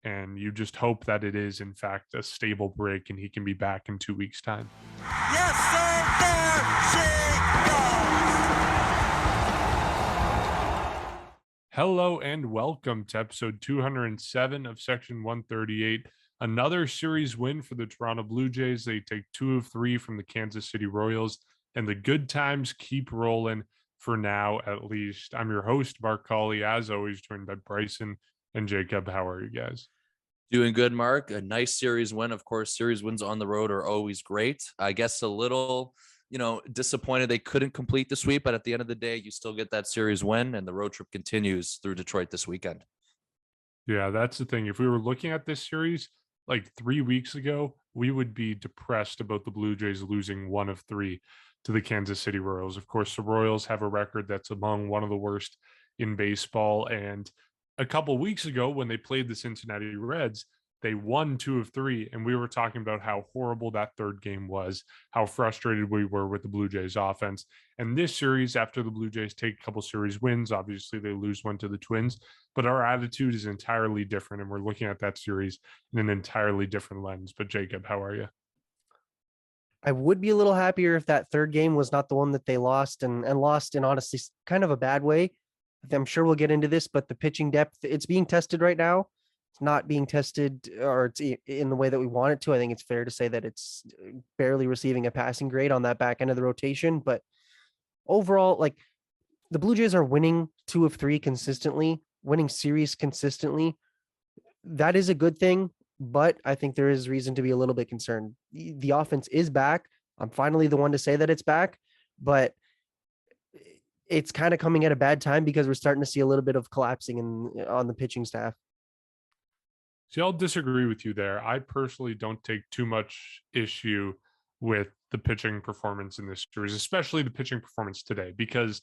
And you just hope that it is, in fact, a stable break and he can be back in 2 weeks' time. Yes, sir, there she goes. Hello and welcome to episode 207 of Section 138. Another series win for the Toronto Blue Jays. They take 2 of 3 from the Kansas City Royals, and the good times keep rolling for now, at least. I'm your host, Mark Colley, as always, joined by Bryson and Jacob. How are you guys? Doing good, Mark. A nice series win. Of course, series wins on the road are always great. I guess a little, disappointed they couldn't complete the sweep, but at the end of the day, you still get that series win, and the road trip continues through Detroit this weekend. Yeah, that's the thing. If we were looking at this series like 3 weeks ago, we would be depressed about the Blue Jays losing 1 of 3 to the Kansas City Royals. Of course, the Royals have a record that's among one of the worst in baseball, and a couple weeks ago when they played the Cincinnati Reds, they won 2 of 3, and we were talking about how horrible that third game was, how frustrated we were with the Blue Jays offense. And this series, after the Blue Jays take a couple series wins, obviously they lose one to the Twins, but our attitude is entirely different, and we're looking at that series in an entirely different lens. But Jacob, how are you? I would be a little happier if that third game was not the one that they lost and lost in honestly kind of a bad way. I'm sure we'll get into this, but the pitching depth, it's being tested right now. It's not being tested, or it's in the way that we want it to. I think it's fair to say that it's barely receiving a passing grade on that back end of the rotation. But overall, like, the Blue Jays are winning 2 of 3 consistently, winning series consistently. That is a good thing, but I think there is reason to be a little bit concerned. The offense is back. I'm finally the one to say that it's back, but it's kind of coming at a bad time because we're starting to see a little bit of collapsing on the pitching staff. See, I'll disagree with you there. I personally don't take too much issue with the pitching performance in this series, especially the pitching performance today, because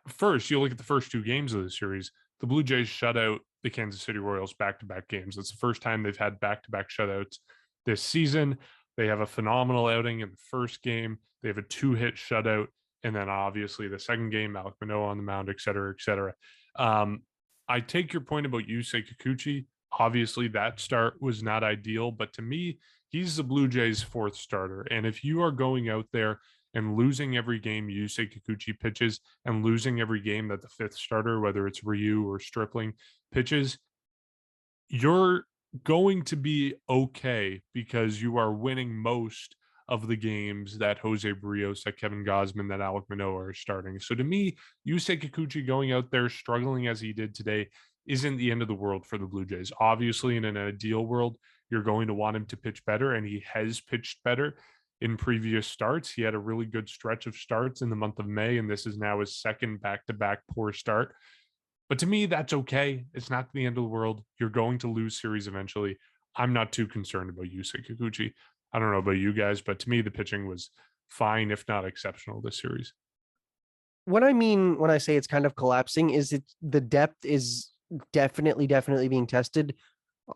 first, you look at the first 2 games of the series, the Blue Jays shut out the Kansas City Royals back-to-back games. That's the first time they've had back-to-back shutouts this season. They have a phenomenal outing in the first game. They have a 2-hit shutout. And then obviously the second game, Alek Manoah on the mound, et cetera, et cetera. I take your point about Yusei Kikuchi. Obviously that start was not ideal, but to me, he's the Blue Jays' 4th starter. And if you are going out there and losing every game Yusei Kikuchi pitches and losing every game that the 5th starter, whether it's Ryu or Stripling, pitches, you're going to be okay because you are winning most of the games that Jose Barrios, that Kevin Gausman, that Alek Manoah are starting. So to me, Yusei Kikuchi going out there struggling as he did today isn't the end of the world for the Blue Jays. Obviously, in an ideal world, you're going to want him to pitch better, and he has pitched better in previous starts. He had a really good stretch of starts in the month of May, and this is now his second back-to-back poor start. But to me, that's okay. It's not the end of the world. You're going to lose series eventually. I'm not too concerned about Yusei Kikuchi. I don't know about you guys, but to me, the pitching was fine, if not exceptional, this series. What I mean when I say it's kind of collapsing is the depth is definitely being tested.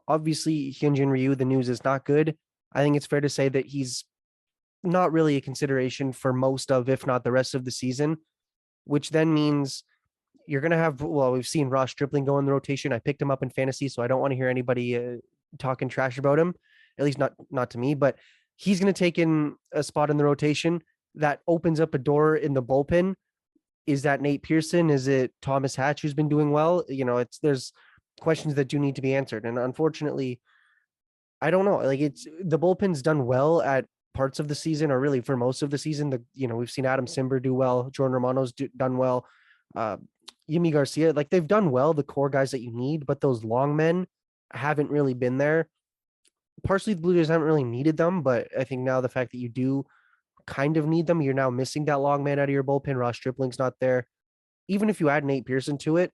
Obviously, Hyunjin Ryu, the news is not good. I think it's fair to say that he's not really a consideration for most of, if not the rest of the season, which then means you're going to have, well, we've seen Ross Stripling go in the rotation. I picked him up in fantasy, so I don't want to hear anybody talking trash about him, at least not to me, but he's going to take in a spot in the rotation that opens up a door in the bullpen. Is that Nate Pearson? Is it Thomas Hatch, who's been doing well? There's questions that do need to be answered. And unfortunately, I don't know, like, it's the bullpen's done well at parts of the season, or really for most of the season. We've seen Adam Simber do well. Jordan Romano's done well. Yimi Garcia, like, they've done well, the core guys that you need, but those long men haven't really been there. Partially, the Blue Jays haven't really needed them, but I think now the fact that you do kind of need them, you're now missing that long man out of your bullpen. Ross Stripling's not there. Even if you add Nate Pearson to it,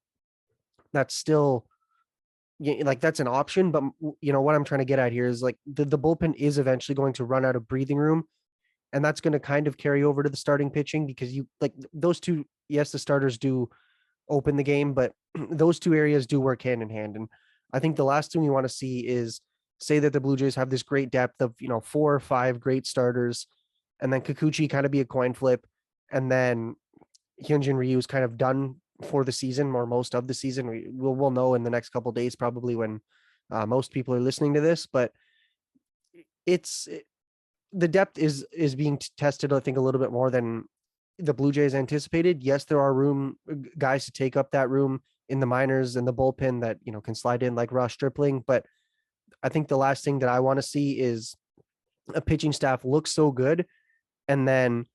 that's still, like, that's an option. But what I'm trying to get at here is, like, the bullpen is eventually going to run out of breathing room, and that's going to kind of carry over to the starting pitching, because those two, yes, the starters do open the game, but those two areas do work hand in hand. And I think the last thing we want to see is say that the Blue Jays have this great depth of 4 or 5 great starters, and then Kikuchi kind of be a coin flip, and then Hyunjin Ryu is kind of done for the season, or most of the season. We'll know in the next couple of days, probably, when most people are listening to this, but it's the depth is being tested, I think, a little bit more than the Blue Jays anticipated. Yes, there are guys to take up that room in the minors and the bullpen that, can slide in like Ross Stripling. But I think the last thing that I want to see is a pitching staff look so good, and then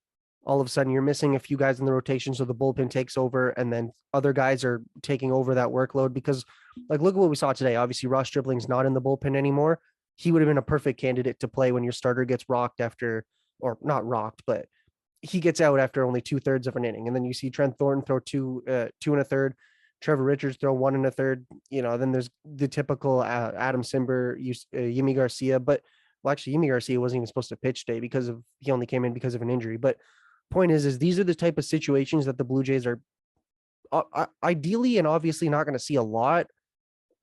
all of a sudden you're missing a few guys in the rotation, so the bullpen takes over, and then other guys are taking over that workload. Because, like, look at what we saw today. Obviously, Ross Stripling's not in the bullpen anymore. He would have been a perfect candidate to play when your starter gets rocked after, or not rocked, but he gets out after only 2/3 of an inning. And then you see Trent Thornton throw two and a third, Trevor Richards throw 1 1/3. Then there's the typical Adam Simber, Yimi Garcia. But well, actually, Yimi Garcia wasn't even supposed to pitch today because he only came in because of an injury. But point is these are the type of situations that the Blue Jays are ideally and obviously not going to see a lot.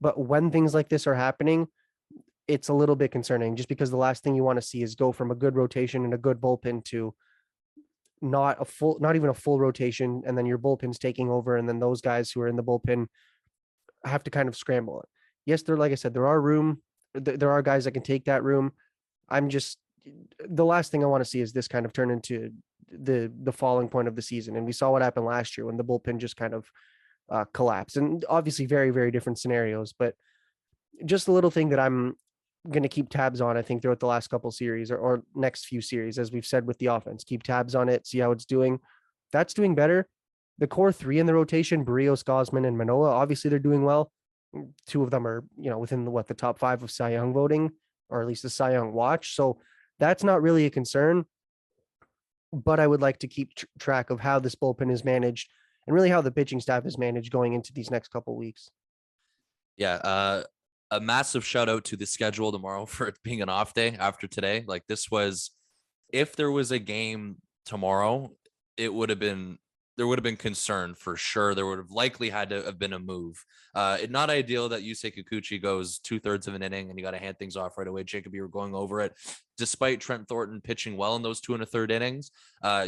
But when things like this are happening, it's a little bit concerning, just because the last thing you want to see is go from a good rotation and a good bullpen to not even a full rotation, and then your bullpen's taking over, and then those guys who are in the bullpen have to kind of scramble it. Yes, like I said, there are guys that can take that room. The last thing I want to see is this kind of turn into the falling point of the season. And we saw what happened last year when the bullpen just kind of collapsed, and obviously very, very different scenarios, but just a little thing that I'm going to keep tabs on, I think, throughout the last couple series or next few series, as we've said with the offense. Keep tabs on it, see how it's doing. That's doing better. The core three in the rotation, Barrios, Gosman, and Manoah, obviously they're doing well. 2 of them are, within the top 5 of Cy Young voting, or at least the Cy Young watch. So that's not really a concern. But I would like to keep track of how this bullpen is managed, and really how the pitching staff is managed going into these next couple weeks. Yeah, a massive shout out to the schedule tomorrow for it being an off day after today. Like, this was, if there was a game tomorrow, there would have been concern for sure. There would have likely had to have been a move. Not ideal that Yusei Kikuchi goes 2/3 of an inning and you got to hand things off right away. Jacob, you were going over it. Despite Trent Thornton pitching well in those 2 1/3 innings,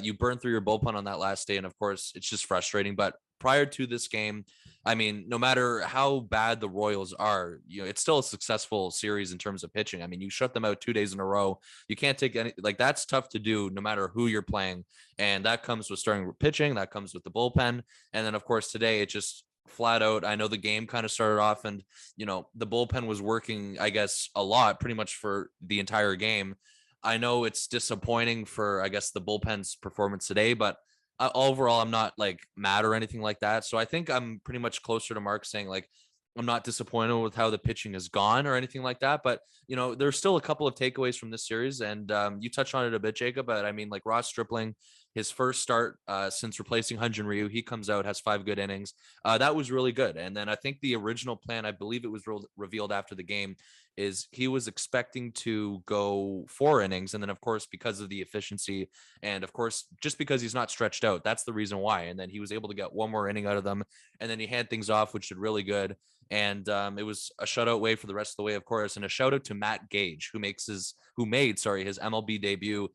you burned through your bullpen on that last day. And of course, it's just frustrating. But prior to this game, I mean, no matter how bad the Royals are, it's still a successful series in terms of pitching. I mean, you shut them out 2 days in a row. You can't take any, like, that's tough to do no matter who you're playing. And that comes with starting pitching. That comes with the bullpen. And then, of course, today it just flat out, I know the game kind of started off and, the bullpen was working, I guess, a lot, pretty much for the entire game. I know it's disappointing for, I guess, the bullpen's performance today, but overall, I'm not like mad or anything like that. So I think I'm pretty much closer to Mark saying, like, I'm not disappointed with how the pitching has gone or anything like that. But, there's still a couple of takeaways from this series. And you touched on it a bit, Jacob. But I mean, like, Ross Stripling, his first start since replacing Hyunjin Ryu, he comes out, has 5 good innings. That was really good. And then I think the original plan, I believe it was revealed after the game, is he was expecting to go 4 innings. And then, of course, because of the efficiency and, of course, just because he's not stretched out, that's the reason why. And then he was able to get 1 more inning out of them. And then he had things off, which did really good. And it was a shutout way for the rest of the way, of course. And a shout out to Matt Gage, who made his MLB debut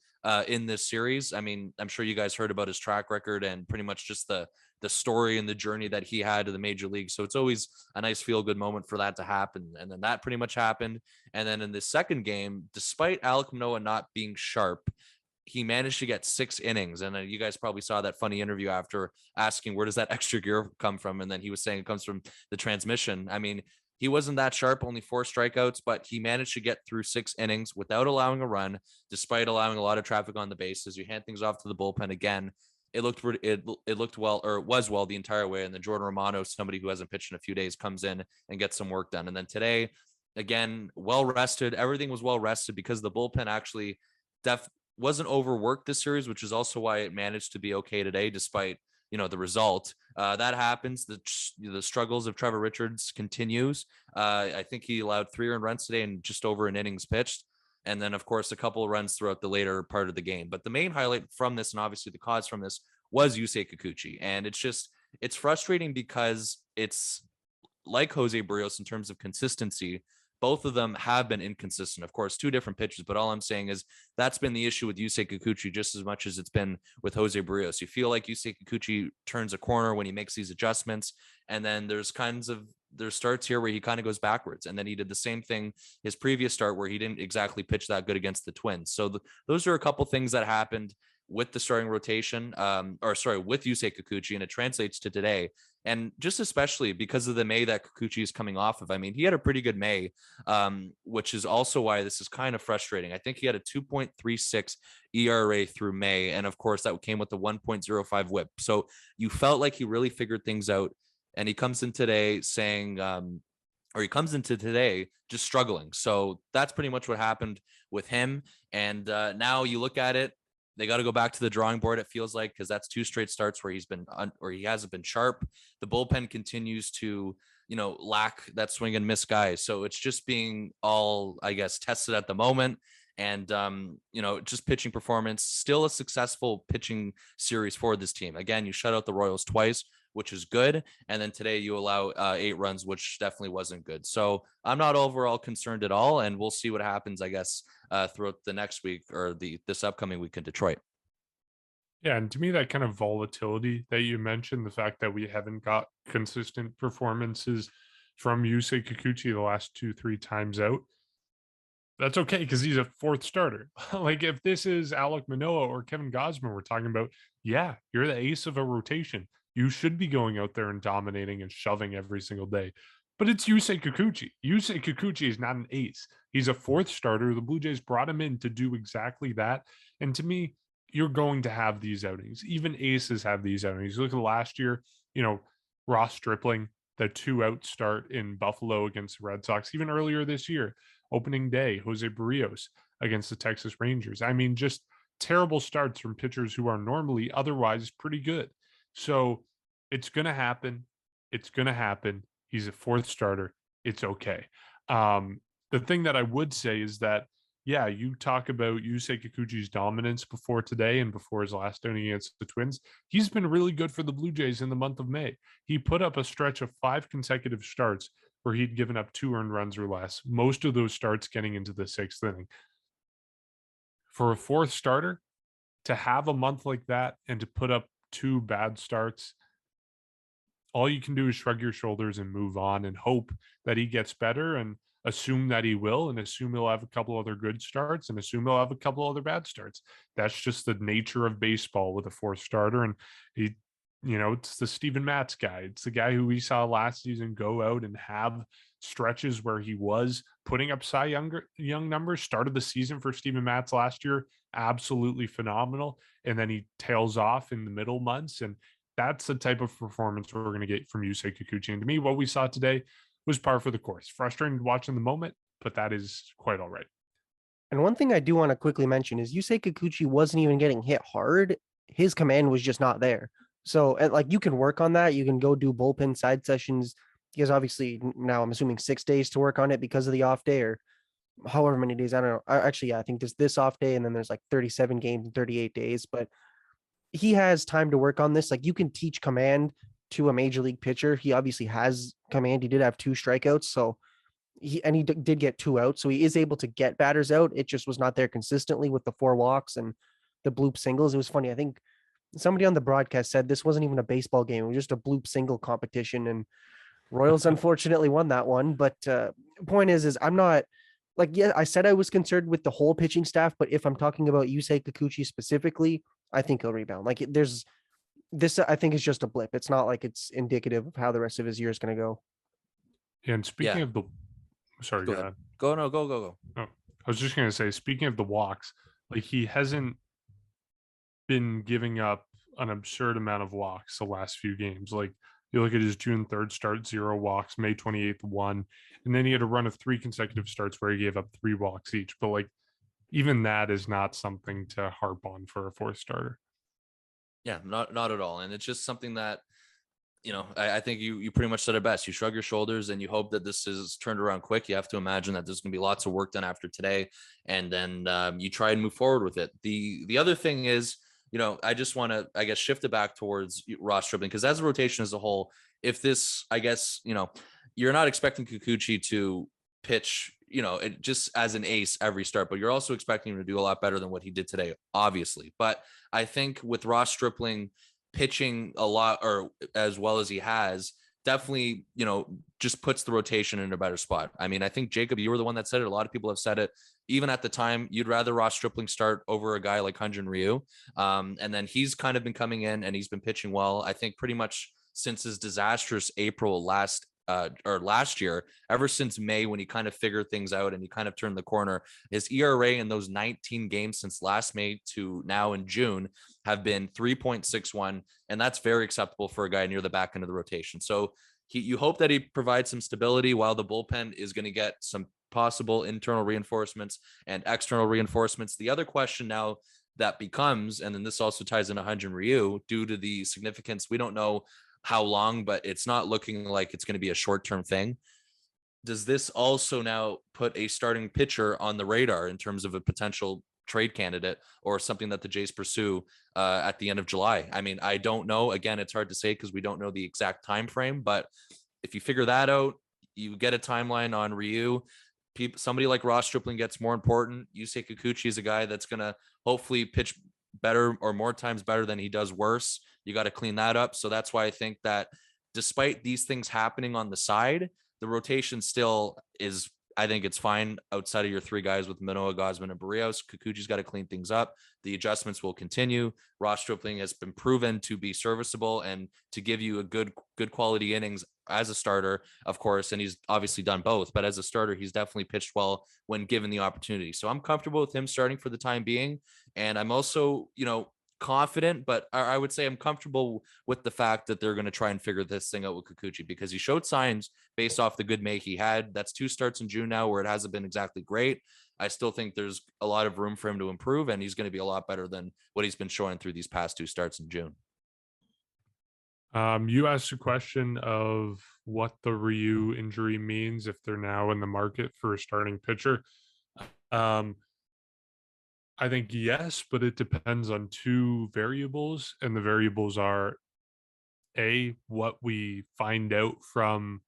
in this series. I mean, I'm sure you guys heard about his track record and pretty much just the story and the journey that he had to the major league. So it's always a nice feel good moment for that to happen. And then that pretty much happened. And then in the second game, despite Alek Manoah not being sharp, he managed to get 6 innings. And you guys probably saw that funny interview after asking, where does that extra gear come from? And then he was saying it comes from the transmission. I mean, he wasn't that sharp, only 4 strikeouts, but he managed to get through 6 innings without allowing a run, despite allowing a lot of traffic on the bases. You hand things off to the bullpen again. It looked well, or it was well the entire way. And then Jordan Romano, somebody who hasn't pitched in a few days, comes in and gets some work done. And then today, again, well rested. Everything was well rested because the bullpen actually wasn't overworked this series, which is also why it managed to be okay today, despite the result. That happens. The struggles of Trevor Richards continues. I think he allowed 3 earned runs today and just over an innings pitched. And then, of course, a couple of runs throughout the later part of the game. But the main highlight from this, and obviously the cause from this, was Yusei Kikuchi. And it's frustrating because it's like Jose Barrios in terms of consistency. Both of them have been inconsistent. Of course, 2 different pitches, but all I'm saying is that's been the issue with Yusei Kikuchi just as much as it's been with Jose Barrios. You feel like Yusei Kikuchi turns a corner when he makes these adjustments, and then there's kinds of there's starts here where he kind of goes backwards, and then he did the same thing his previous start where he didn't exactly pitch that good against the Twins. So those are a couple things that happened with the starting rotation, with Yusei Kikuchi, and it translates to today. And just especially because of the May that Kikuchi is coming off of. I mean, he had a pretty good May, which is also why this is kind of frustrating. I think he had a 2.36 ERA through May. And of course, that came with the 1.05 whip. So you felt like he really figured things out. And he comes in today just struggling. So that's pretty much what happened with him. And now you look at it, they got to go back to the drawing board, it feels like, because that's 2 straight starts where he hasn't been sharp. The bullpen continues to, lack that swing and miss guy. So it's just being all, I guess, tested at the moment. And, just pitching performance, still a successful pitching series for this team. Again, you shut out the Royals twice, which is good. And then today you allow 8 runs, which definitely wasn't good. So I'm not overall concerned at all. And we'll see what happens, I guess, throughout the next week or this upcoming week in Detroit. Yeah, and to me, that kind of volatility that you mentioned, the fact that we haven't got consistent performances from Yusei Kikuchi the last 2-3 times out, that's okay because he's a 4th starter. Like if this is Alek Manoah or Kevin Gausman we're talking about, yeah, you're the ace of a rotation. You should be going out there and dominating and shoving every single day. But it's Yusei Kikuchi. Yusei Kikuchi is not an ace. He's a 4th starter. The Blue Jays brought him in to do exactly that. And to me, you're going to have these outings. Even aces have these outings. Look at last year, Ross Stripling, the 2-out start in Buffalo against the Red Sox. Even earlier this year, opening day, Jose Barrios against the Texas Rangers. I mean, just terrible starts from pitchers who are normally otherwise pretty good. So it's going to happen. It's going to happen. He's a 4th starter. It's okay. The thing that I would say is that, yeah, you talk about Yusei Kikuchi's dominance before today and before his last outing against the Twins. He's been really good for the Blue Jays in the month of May. He put up a stretch of 5 consecutive starts where he'd given up 2 earned runs or less, most of those starts getting into the 6th inning. For a 4th starter, to have a month like that and to put up 2 bad starts, all you can do is shrug your shoulders and move on and hope that he gets better and assume that he will, and assume he'll have a couple other good starts and assume he'll have a couple other bad starts. That's just the nature of baseball with a 4th starter. And he, it's the Steven Matz guy. It's the guy who we saw last season go out and have stretches where he was putting up Cy Young numbers. Started the season for Steven Matz last year, absolutely phenomenal. And then he tails off in the middle months. And that's the type of performance we're going to get from Yusei Kikuchi. And to me, what we saw today was par for the course. Frustrating to watch in the moment, but that is quite all right. And one thing I do want to quickly mention is Yusei Kikuchi wasn't even getting hit hard. His command was just not there. So you can work on that. You can go do bullpen side sessions. He has obviously now, I'm assuming 6 days to work on it because of the off day or however many days. I don't know. Actually, I think there's this off day and then there's like 37 games in 38 days, but he has time to work on this. Like you can teach command to a major league pitcher. He obviously has command. He did have 2 strikeouts. So he did get 2 outs. So he is able to get batters out. It just was not there consistently with the 4 walks and the bloop singles. It was funny. I think somebody on the broadcast said this wasn't even a baseball game. It was just a bloop single competition. And Royals unfortunately won that one. But point is I'm not I said I was concerned with the whole pitching staff, but if I'm talking about Yusei Kikuchi specifically, I think he'll rebound. This, I think, is just a blip. It's not like it's indicative of how the rest of his year is going to go. And speaking of the, sorry, go ahead. Go. Oh, I was just going to say, speaking of the walks, he hasn't been giving up an absurd amount of walks the last few games. You look at his June 3rd start, 0 walks, May 28th, 1, and then he had a run of 3 consecutive starts where he gave up 3 walks each. But even that is not something to harp on for a 4th starter. Yeah, not at all. And it's just something that, I think you pretty much said it best. You shrug your shoulders and you hope that this is turned around quick. You have to imagine that there's going to be lots of work done after today. And then you try and move forward with it. The other thing is, I just want to, I guess, shift it back towards Ross Stripling, because as a rotation as a whole, if this, I guess, you're not expecting Kikuchi to pitch, it just as an ace every start, but you're also expecting him to do a lot better than what he did today, obviously. But I think with Ross Stripling pitching a lot or as well as he has, definitely, just puts the rotation in a better spot. I mean, I think, Jacob, you were the one that said it. A lot of people have said it. Even at the time, you'd rather Ross Stripling start over a guy like Hyunjin Ryu. And then he's kind of been coming in and he's been pitching well. I think pretty much since his disastrous April last year, ever since May, when he kind of figured things out and he kind of turned the corner, his ERA in those 19 games since last May to now in June have been 3.61. And that's very acceptable for a guy near the back end of the rotation. So you hope that he provides some stability while the bullpen is going to get some possible internal reinforcements and external reinforcements. The other question now that becomes, and then this also ties into Hyunjin Ryu, due to the significance, we don't know how long, but it's not looking like it's going to be a short-term thing. Does this also now put a starting pitcher on the radar in terms of a potential trade candidate or something that the Jays pursue at the end of July? I mean, I don't know. Again, it's hard to say because we don't know the exact time frame, but if you figure that out, you get a timeline on Ryu. Somebody like Ross Stripling gets more important. Yusei Kikuchi is a guy that's going to hopefully pitch better or more times better than he does worse. You got to clean that up. So that's why I think that despite these things happening on the side, the rotation still is, I think it's fine outside of your three guys with Manoah, Gosman, and Barrios. Kikuchi's got to clean things up. The adjustments will continue. Ross Stripling has been proven to be serviceable and to give you a good quality innings as a starter, of course, and he's obviously done both, but as a starter, he's definitely pitched well when given the opportunity. So I'm comfortable with him starting for the time being. And I'm also, confident, but I would say I'm comfortable with the fact that they're going to try and figure this thing out with Kikuchi, because he showed signs based off the good May he had. That's 2 starts in June now where it hasn't been exactly great. I still think there's a lot of room for him to improve, and he's going to be a lot better than what he's been showing through these past 2 starts in June. You asked a question of what the Ryu injury means if they're now in the market for a starting pitcher. I think yes, but it depends on 2 variables, and the variables are what we find out from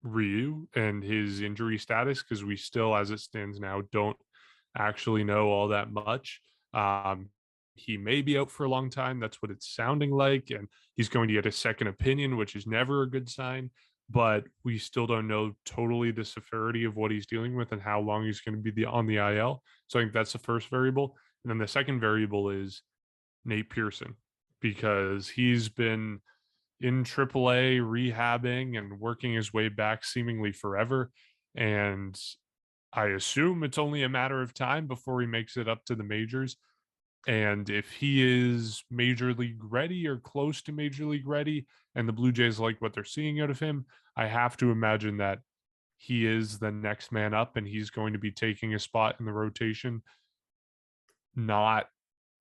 Ryu and his injury status, because we still, as it stands now, don't actually know all that much. He may be out for a long time. That's what it's sounding like. And he's going to get a second opinion, which is never a good sign. But we still don't know totally the severity of what he's dealing with and how long he's going to be on the IL. So I think that's the first variable. And then the second variable is Nate Pearson, because he's been in AAA rehabbing and working his way back seemingly forever. And I assume it's only a matter of time before he makes it up to the majors. And if he is major league ready or close to major league ready, and the Blue Jays like what they're seeing out of him, I have to imagine that he is the next man up and he's going to be taking a spot in the rotation, not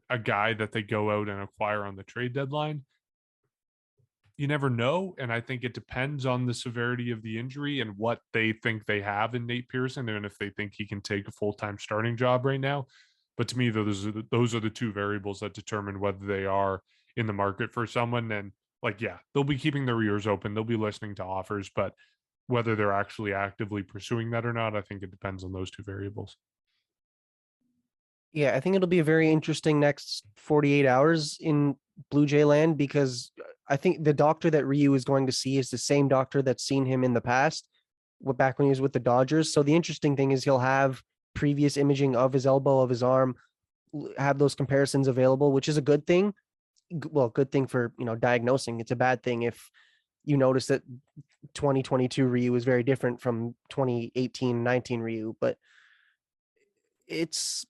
a guy that they go out and acquire on the trade deadline. You never know. And I think it depends on the severity of the injury and what they think they have in Nate Pearson, and if they think he can take a full-time starting job right now. But to me, those are the 2 variables that determine whether they are in the market for someone. And they'll be keeping their ears open. They'll be listening to offers, but whether they're actually actively pursuing that or not, I think it depends on those 2 variables. Yeah, I think it'll be a very interesting next 48 hours in Blue Jay land, because I think the doctor that Ryu is going to see is the same doctor that's seen him in the past, back when he was with the Dodgers. So the interesting thing is he'll have previous imaging of his elbow, of his arm, have those comparisons available, which is a good thing. Well, good thing for, diagnosing. It's a bad thing if you notice that 2022 Ryu is very different from 2018-19 Ryu, but it's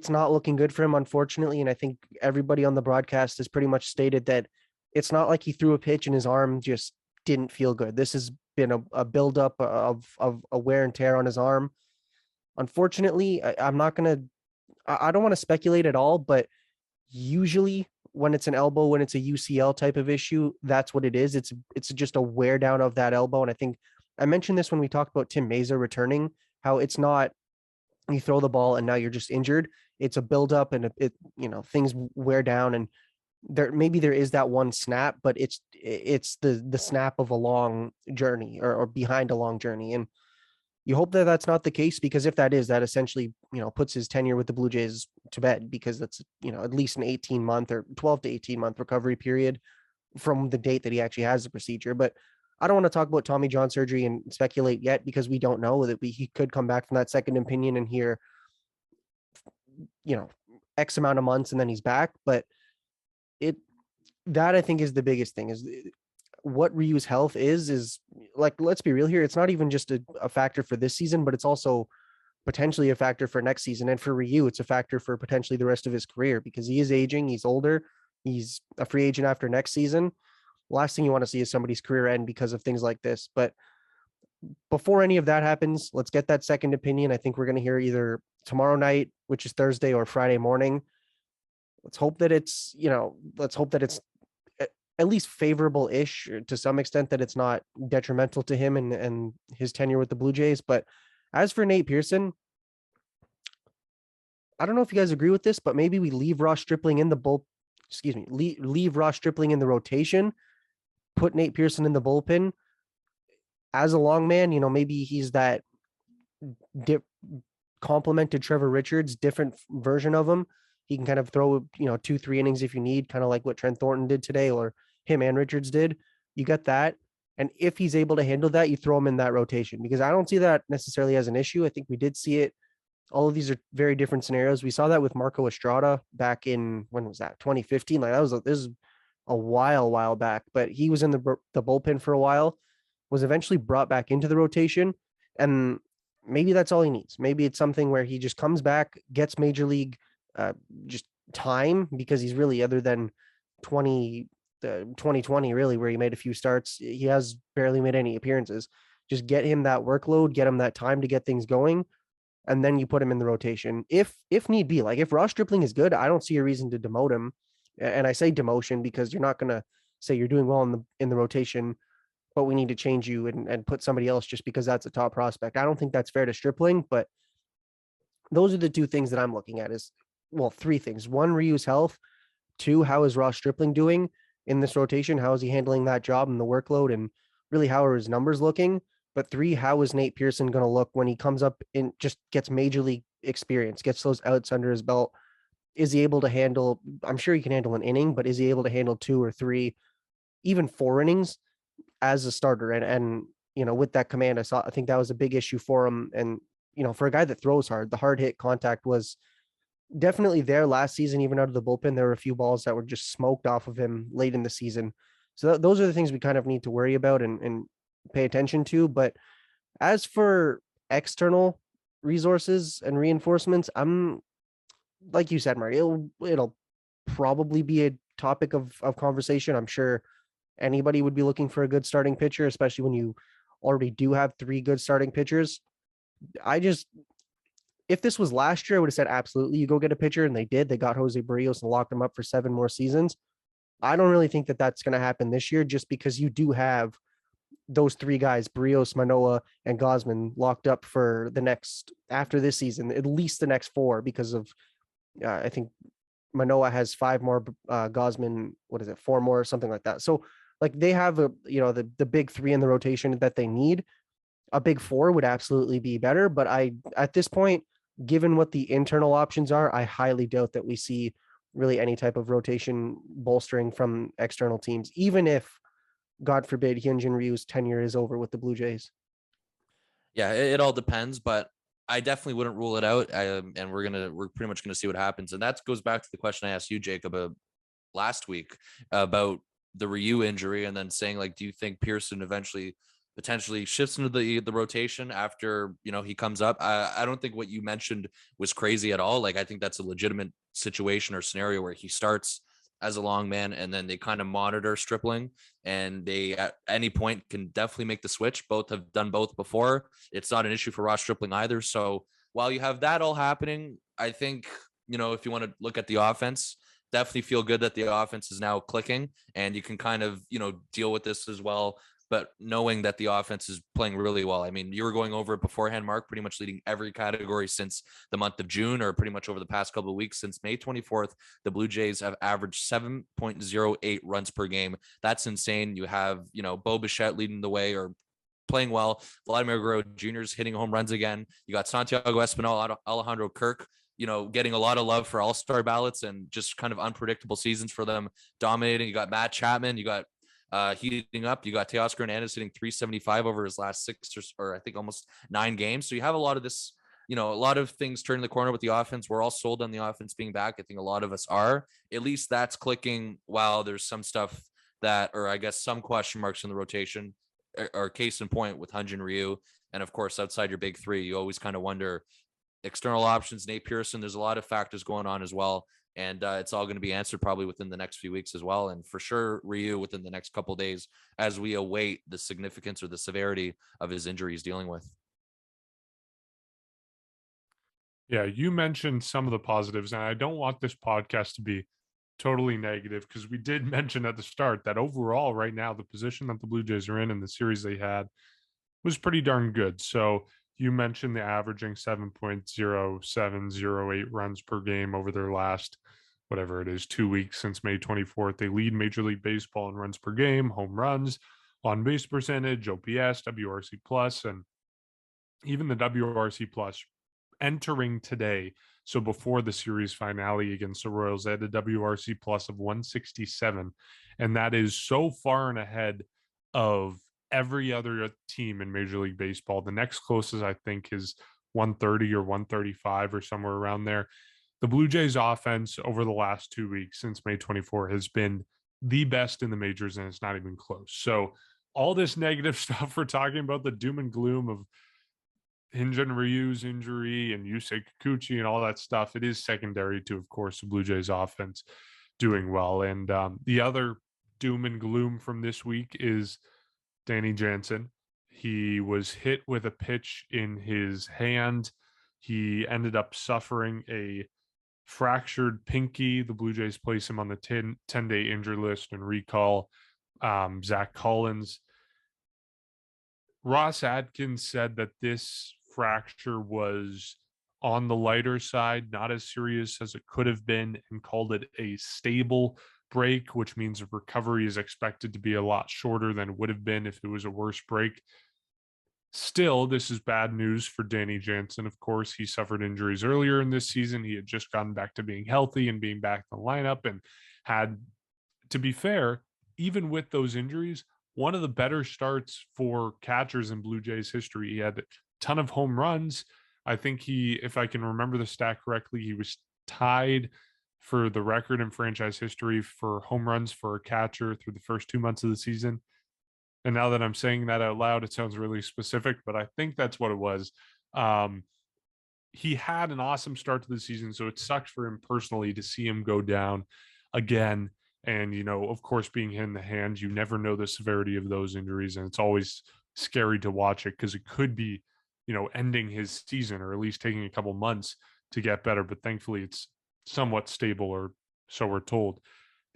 not looking good for him, unfortunately. And I think everybody on the broadcast has pretty much stated that it's not like he threw a pitch and his arm just didn't feel good. This has been a buildup of a wear and tear on his arm. Unfortunately, I don't want to speculate at all, but usually when it's an elbow, when it's a UCL type of issue, that's what it is. It's just a wear down of that elbow. And I think I mentioned this when we talked about Tim Meza returning, how it's not you throw the ball and now you're just injured. It's a buildup, and things wear down, and there is that one snap, but it's the snap of a long journey or behind a long journey. And you hope that that's not the case, because if that is, that essentially, puts his tenure with the Blue Jays to bed, because that's, at least an 18-month or 12 to 18-month recovery period. from the date that he actually has the procedure. But I don't want to talk about Tommy John surgery and speculate yet because we don't know that he could come back from that second opinion and here, X amount of months and then he's back. But that I think is the biggest thing is what Ryu's health is like, let's be real here. It's not even just a factor for this season, but it's also potentially a factor for next season. And for Ryu, it's a factor for potentially the rest of his career because he is aging. He's older. He's a free agent after next season. Last thing you want to see is somebody's career end because of things like this. But before any of that happens, let's get that second opinion. I think we're going to hear either tomorrow night, which is Thursday, or Friday morning. Let's hope that it's at least favorable-ish to some extent, that it's not detrimental to him and his tenure with the Blue Jays. But as for Nate Pearson, I don't know if you guys agree with this, but maybe we leave Ross Stripling in the leave Ross Stripling in the rotation, put Nate Pearson in the bullpen as a long man. Maybe he's that complemented Trevor Richards, different version of him. He can kind of throw, 2-3 innings if you need, kind of like what Trent Thornton did today, or him and Richards did. You got that. And if he's able to handle that, you throw him in that rotation, because I don't see that necessarily as an issue. I think we did see it. All of these are very different scenarios. We saw that with Marco Estrada back in, when was that? 2015. Like this is a while back, but he was in the bullpen for a while, was eventually brought back into the rotation. And maybe that's all he needs. Maybe it's something where he just comes back, gets major league just time, because he's really, other than 2020, really, where he made a few starts, he has barely made any appearances. Just get him that workload, get him that time to get things going, and then you put him in the rotation if need be. Like if Ross Stripling is good, I don't see a reason to demote him. And I say demotion because you're not going to say you're doing well in the rotation, but we need to change you and put somebody else just because that's a top prospect. I don't think that's fair to Stripling, but those are the two things that I'm looking at is, well, three things. One, Ryu's health. Two, how is Ross Stripling doing in this rotation? How is he handling that job and the workload, and really how are his numbers looking? But three, how is Nate Pearson going to look when he comes up and just gets major league experience, gets those outs under his belt? Is he able to handle, I'm sure he can handle an inning, but is he able to handle 2 or 3, even 4 innings as a starter? And with that command, I think that was a big issue for him. And, for a guy that throws hard, the hard hit contact was definitely there last season. Even out of the bullpen, there were a few balls that were just smoked off of him late in the season. So those are the things we kind of need to worry about and pay attention to. But as for external resources and reinforcements, I'm, like you said, Marty, it'll probably be a topic of conversation. I'm sure anybody would be looking for a good starting pitcher, especially when you already do have 3 good starting pitchers. If this was last year, I would have said absolutely, you go get a pitcher, and they did. They got Jose Barrios and locked him up for 7 more seasons. I don't really think that that's going to happen this year, just because you do have those 3 guys, Barrios, Manoah, and Gosman, locked up for the next, after this season, at least the next 4, because of, I think Manoah has 5 more, Gosman, 4 more, something like that. So like they have the big 3 in the rotation that they need. A big 4 would absolutely be better, but at this point, given what the internal options are, I highly doubt that we see really any type of rotation bolstering from external teams, even if, God forbid, Hyunjin Ryu's tenure is over with the Blue Jays. Yeah, it all depends, but I definitely wouldn't rule it out. And we're pretty much gonna see what happens. And that goes back to the question I asked you, Jacob, last week about the Ryu injury, and then saying, like, do you think Pearson eventually potentially shifts into the rotation after he comes up? I don't think what you mentioned was crazy at all. Like, I think that's a legitimate situation or scenario where he starts as a long man, and then they kind of monitor Stripling, and they at any point can definitely make the switch. Both have done both before. It's not an issue for Ross Stripling either. So while you have that all happening, I think, if you want to look at the offense, definitely feel good that the offense is now clicking, and you can kind of, deal with this as well. But knowing that the offense is playing really well. I mean, you were going over it beforehand, Mark, pretty much leading every category since the month of June, or pretty much over the past couple of weeks. Since May 24th, the Blue Jays have averaged 7.08 runs per game. That's insane. You have, Bo Bichette leading the way, or playing well. Vladimir Guerrero Jr. is hitting home runs again. You got Santiago Espinal, Alejandro Kirk getting a lot of love for all-star ballots and just kind of unpredictable seasons for them dominating. You got Matt Chapman, you got heating up, you got Teoscar Hernandez hitting 375 over his last 6 or I think almost 9 games. So you have a lot of this, a lot of things turning the corner with the offense. We're all sold on the offense being back. I think a lot of us are. At least that's clicking, while there's some stuff that, or I guess some question marks in the rotation, or case in point with Hyunjin Ryu. And of course, outside your big three, you always kind of wonder external options, Nate Pearson. There's a lot of factors going on as well. And it's all going to be answered probably within the next few weeks as well. And for sure, Ryu within the next couple of days, as we await the significance or the severity of his injury he's dealing with. Yeah, you mentioned some of the positives, and I don't want this podcast to be totally negative, because we did mention at the start that overall right now the position that the Blue Jays are in and the series they had was pretty darn good. So you mentioned the averaging 7.0708 runs per game over their last, whatever it is, 2 weeks since May 24th. They lead Major League Baseball in runs per game, home runs, on base percentage, OPS, WRC plus, and even the WRC plus entering today. So before the series finale against the Royals, they had a WRC plus of 167. And that is so far and ahead of every other team in Major League Baseball. The next closest, I think, is 130 or 135 or somewhere around there. The Blue Jays offense over the last 2 weeks since May 24 has been the best in the majors, and it's not even close. So all this negative stuff we're talking about, the doom and gloom of Hyunjin Ryu's injury and Yusei Kikuchi and all that stuff, it is secondary to, of course, the Blue Jays offense doing well. And the other doom and gloom from this week is Danny Jansen. He was hit with a pitch in his hand. He ended up suffering a fractured pinky. The Blue Jays place him on the 10-day injury list and recall Zach Collins. Ross Atkins said that this fracture was on the lighter side, not as serious as it could have been, and called it a stable break, which means the recovery is expected to be a lot shorter than it would have been if it was a worse break. Still, this is bad news for Danny Jansen. Of course, he suffered injuries earlier in this season. He had just gotten back to being healthy and being back in the lineup, and had, to be fair, even with those injuries, one of the better starts for catchers in Blue Jays history. He had a ton of home runs. I think he, if I can remember the stat correctly, he was tied for the record in franchise history for home runs for a catcher through the first 2 months of the season. And now that I'm saying that out loud, it sounds really specific, but I think that's what it was. He had an awesome start to the season, so it sucked for him personally to see him go down again. And, of course, being hit in the hand, you never know the severity of those injuries. And it's always scary to watch it, because it could be, ending his season, or at least taking a couple months to get better. But thankfully, it's somewhat stable, or so we're told.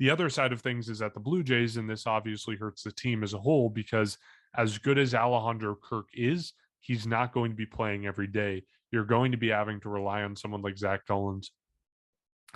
The other side of things is that the Blue Jays, and this obviously hurts the team as a whole, because as good as Alejandro Kirk is, he's not going to be playing every day. You're going to be having to rely on someone like Zach Collins,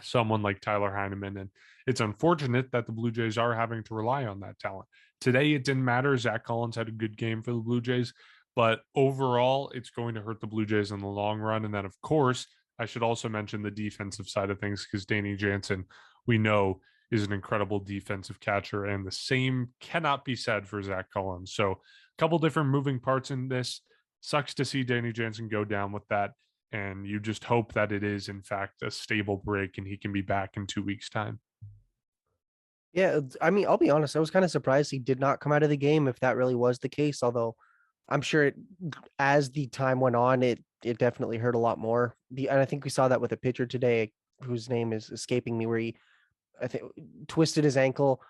someone like Tyler Heineman. And it's unfortunate that the Blue Jays are having to rely on that talent. Today, it didn't matter. Zach Collins had a good game for the Blue Jays, but overall, it's going to hurt the Blue Jays in the long run. And then, of course, I should also mention the defensive side of things, because Danny Jansen, we know, is an incredible defensive catcher, and the same cannot be said for Zach Collins. So a couple different moving parts in this. Sucks to see Danny Jansen go down with that. And you just hope that it is, in fact, a stable break and he can be back in 2 weeks' time. Yeah, I mean, I'll be honest, I was kind of surprised he did not come out of the game, if that really was the case. Although I'm sure as the time went on, it definitely hurt a lot more. And I think we saw that with a pitcher today, whose name is escaping me, where he, I think, twisted his ankle.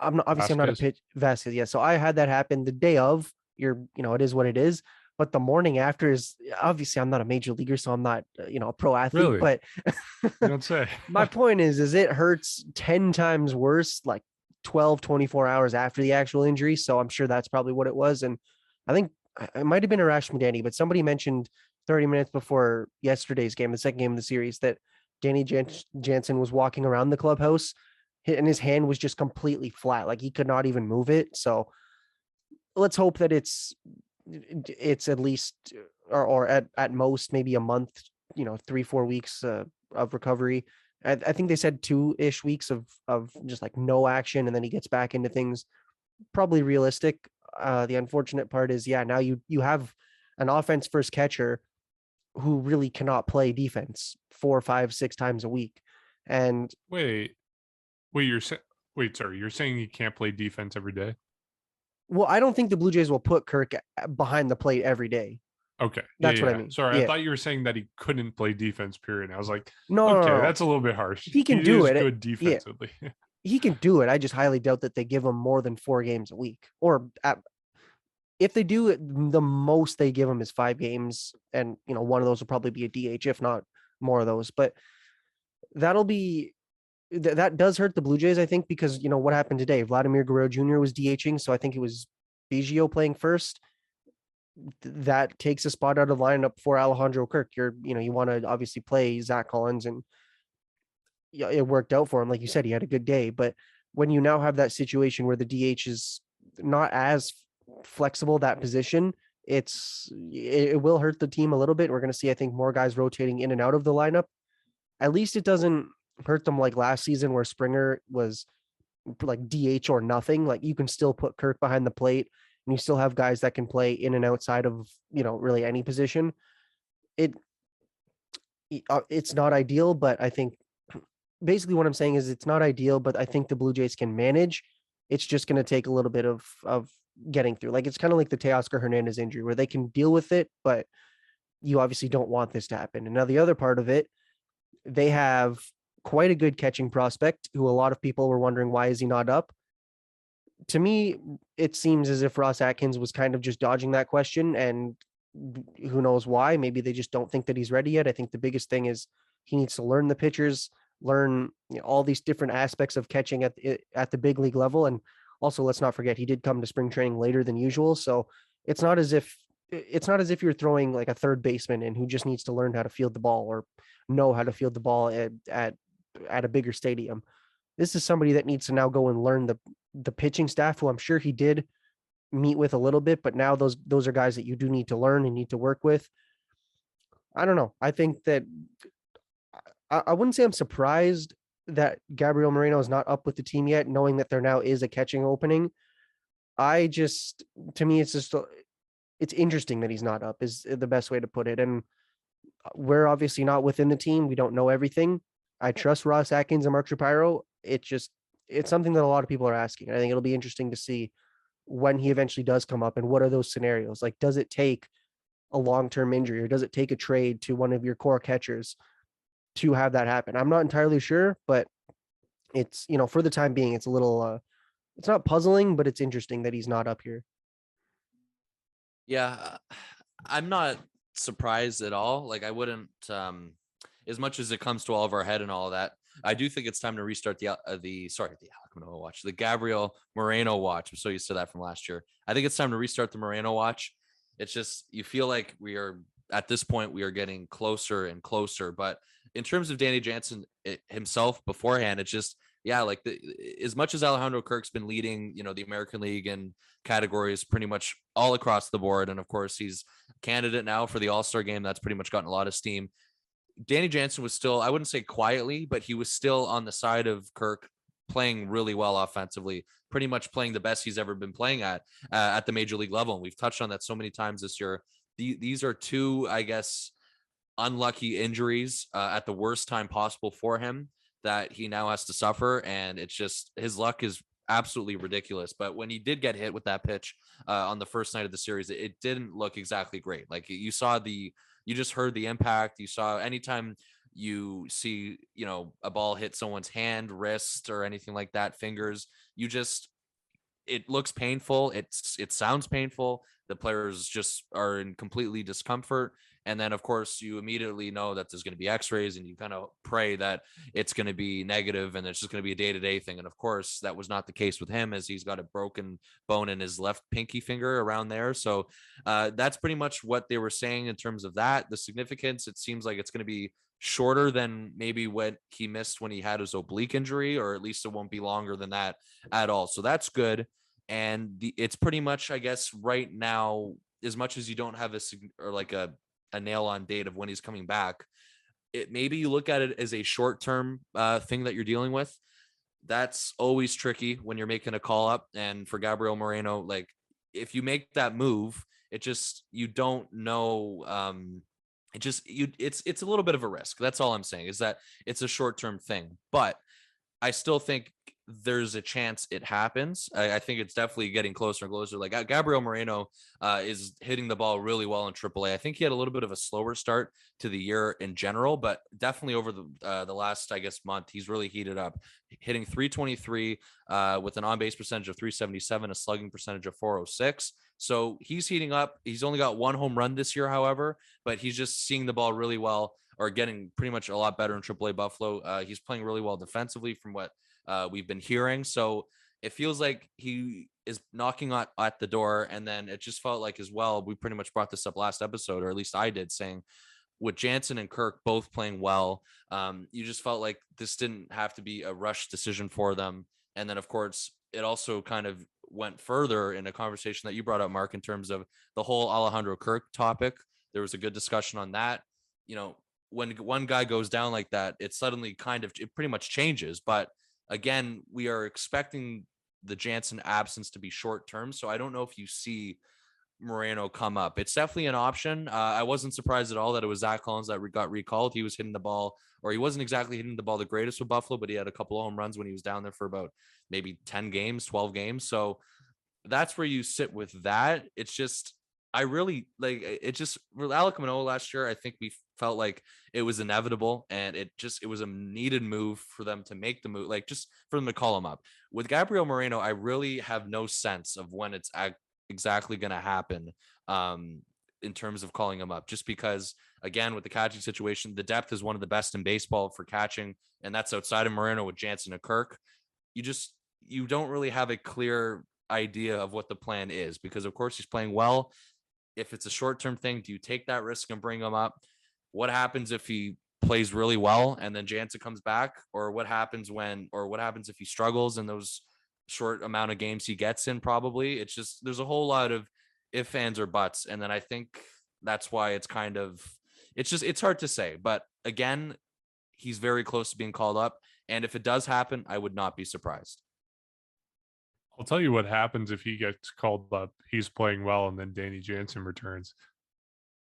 I'm not a pitch Vasquez. Yeah. So I had that happen the day of. It is what it is. But the morning after is, obviously, I'm not a major leaguer, so I'm not, a pro athlete. Really? But You don't say. My point is it hurts 10 times worse, like 12, 24 hours after the actual injury. So I'm sure that's probably what it was. And I think it might have been Arash Madani, but somebody mentioned 30 minutes before yesterday's game, the second game of the series, that Danny Jansen was walking around the clubhouse and his hand was just completely flat. Like he could not even move it. So let's hope that it's at least, or at most maybe a month 3-4 weeks of recovery. I think they said 2-ish weeks of just like no action, and then he gets back into things. Probably realistic. The unfortunate part is, yeah, now you have an offense first catcher who really cannot play defense 4, 5, 6 times a week. And Wait, sorry, you're saying he can't play defense every day? well, I don't think the Blue Jays will put Kirk behind the plate every day. Okay. That's what I Yeah. mean. Sorry, I Yeah. thought you were saying that he couldn't play defense, period. I was like, No, no, okay, no. that's a little bit harsh. He can do is it. good Yeah. defensively. He can do it. I just highly doubt that they give him more than 4 games a week. Or if they do it, the most they give him is 5 games. And, one of those will probably be a DH, if not more of those. But that'll be that does hurt the Blue Jays, I think, because what happened today. Vladimir Guerrero Jr. was DHing, so I think it was Biggio playing first. That takes a spot out of lineup for Alejandro Kirk. You want to obviously play Zach Collins, and yeah, it worked out for him. Like you said, he had a good day. But when you now have that situation where the DH is not as flexible that position, it will hurt the team a little bit. We're going to see, I think, more guys rotating in and out of the lineup. At least it doesn't hurt them like last season where Springer was like DH or nothing. Like you can still put Kirk behind the plate and you still have guys that can play in and outside of, really any position. It's not ideal, but I think basically what I'm saying is it's not ideal, but I think the Blue Jays can manage. It's just going to take a little bit of getting through. Like it's kind of like the Teoscar Hernandez injury where they can deal with it, but you obviously don't want this to happen. And now the other part of it, they have quite a good catching prospect who a lot of people were wondering, why is he not up? To me, it seems as if Ross Atkins was kind of just dodging that question, and who knows why. Maybe they just don't think that he's ready yet. I think the biggest thing is he needs to learn the pitchers, learn all these different aspects of catching at the big league level. And also, let's not forget, he did come to spring training later than usual. So it's not as if you're throwing like a third baseman in who just needs to learn how to field the ball or know how to field the ball at a bigger stadium. This is somebody that needs to now go and learn the pitching staff, who I'm sure he did meet with a little bit, but now those are guys that you do need to learn and need to work with. I don't know. I think that I wouldn't say I'm surprised that Gabriel Moreno is not up with the team yet, knowing that there now is a catching opening. To me, it's interesting that he's not up is the best way to put it. And we're obviously not within the team. We don't know everything. I trust Ross Atkins and Mark Shapiro. It's something that a lot of people are asking. I think it'll be interesting to see when he eventually does come up and what are those scenarios. Like, does it take a long-term injury or does it take a trade to one of your core catchers to have that happen? I'm not entirely sure, but it's, for the time being, it's a little, it's not puzzling, but it's interesting that he's not up here. Yeah, I'm not surprised at all. Like I wouldn't, as much as it comes to all of our head and all of that, I do think it's time to restart the Gabriel Moreno watch. I'm so used to that from last year. I think it's time to restart the Moreno watch. It's just, you feel like at this point, we are getting closer and closer. But in terms of Danny Jansen himself beforehand, it's just, yeah, like as much as Alejandro Kirk's been leading, the American League in categories pretty much all across the board. And of course, he's a candidate now for the All-Star game. That's pretty much gotten a lot of steam. Danny Jansen was still, I wouldn't say quietly, but he was still on the side of Kirk, playing really well offensively, pretty much playing the best he's ever been playing at the major league level. And we've touched on that so many times this year. These are two, I guess, unlucky injuries at the worst time possible for him that he now has to suffer. And it's just, his luck is absolutely ridiculous. But when he did get hit with that pitch on the first night of the series, it didn't look exactly great. Like you saw you just heard the impact. You saw anytime you see, a ball hit someone's hand, wrist, or anything like that, fingers, it looks painful. It sounds painful. The players just are in completely discomfort. And then, of course, you immediately know that there's going to be x-rays and you kind of pray that it's going to be negative and it's just going to be a day-to-day thing. And of course, that was not the case with him, as he's got a broken bone in his left pinky finger around there. So that's pretty much what they were saying in terms of that. The significance, it seems like it's going to be shorter than maybe what he missed when he had his oblique injury, or at least it won't be longer than that at all. So that's good. And it's pretty much, I guess, right now, as much as you don't have a a nail on date of when he's coming back. Maybe you look at it as a short-term thing that you're dealing with. That's always tricky when you're making a call up. And for Gabriel Moreno, like if you make that move, it just, you don't know. It's a little bit of a risk. That's all I'm saying, is that it's a short-term thing, but I still think there's a chance it happens. I think it's definitely getting closer and closer. Like Gabriel Moreno is hitting the ball really well in AAA. I think he had a little bit of a slower start to the year in general, but definitely over the last, I guess, month, he's really heated up, hitting 323 with an on-base percentage of 377, a slugging percentage of 406. So he's heating up. He's only got 1 home run this year, however, but he's just seeing the ball really well, or getting pretty much a lot better in AAA Buffalo. He's playing really well defensively from what we've been hearing. So it feels like he is knocking at the door. And then it just felt like as well, we pretty much brought this up last episode, or at least I did, saying with Jansen and Kirk both playing well, you just felt like this didn't have to be a rush decision for them. And then, of course, it also kind of went further in a conversation that you brought up, Mark, in terms of the whole Alejandro Kirk topic. There was a good discussion on that. You know, when one guy goes down like that, it suddenly it pretty much changes. But again, we are expecting the Jansen absence to be short term. So I don't know if you see Moreno come up. It's definitely an option. I wasn't surprised at all that it was Zach Collins that got recalled. He was hitting the ball, or he wasn't exactly hitting the ball the greatest with Buffalo, but he had a couple of home runs when he was down there for about maybe 10 games, 12 games. So that's where you sit with that. It's just, I really like it. Just Alek Manoah last year, I think we felt like it was inevitable, and it was a needed move for them to make the move, like just for them to call him up. With Gabriel Moreno, I really have no sense of when it's exactly going to happen in terms of calling him up, just because, again, with the catching situation, the depth is one of the best in baseball for catching, and that's outside of Moreno with Jansen and Kirk. You don't really have a clear idea of what the plan is, because of course he's playing well. If it's a short-term thing, do you take that risk and bring him up? What happens if he plays really well and then Jansen comes back? Or what happens if he struggles in those short amount of games he gets in? Probably. It's just, there's a whole lot of if, ands, or buts. And then I think that's why it's hard to say. But again, he's very close to being called up. And if it does happen, I would not be surprised. I'll tell you what happens if he gets called up. He's playing well, and then Danny Jansen returns.